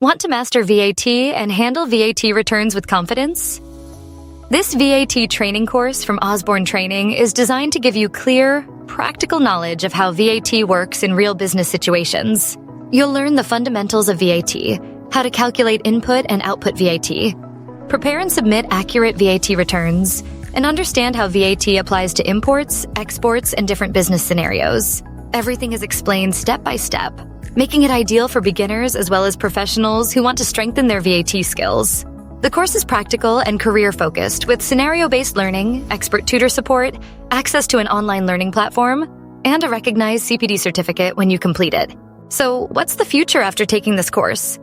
Want to master VAT and handle VAT returns with confidence? This VAT training course from Osborne Training is designed to give you clear, practical knowledge of how VAT works in real business situations. You'll learn the fundamentals of VAT, how to calculate input and output VAT, prepare and submit accurate VAT returns, and understand how VAT applies to imports, exports, and different business scenarios. Everything is explained step by step, making it ideal for beginners as well as professionals who want to strengthen their VAT skills. The course is practical and career-focused with scenario-based learning, expert tutor support, access to an online learning platform, and a recognized CPD certificate when you complete it. So, what's the future after taking this course?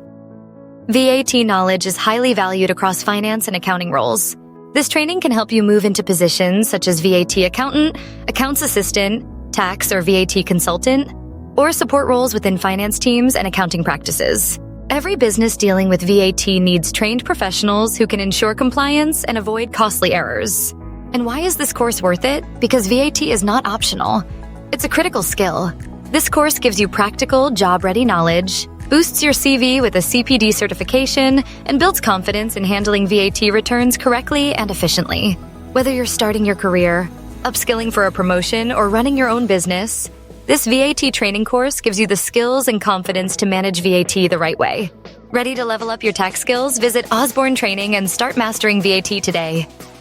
VAT knowledge is highly valued across finance and accounting roles. This training can help you move into positions such as VAT accountant, accounts assistant, tax or VAT consultant, or support roles within finance teams and accounting practices. Every business dealing with VAT needs trained professionals who can ensure compliance and avoid costly errors. And why is this course worth it? Because VAT is not optional. It's a critical skill. This course gives you practical, job-ready knowledge, boosts your CV with a CPD certification, and builds confidence in handling VAT returns correctly and efficiently. Whether you're starting your career, upskilling for a promotion, or running your own business, this VAT training course gives you the skills and confidence to manage VAT the right way. Ready to level up your tax skills? Visit Osborne Training and start mastering VAT today.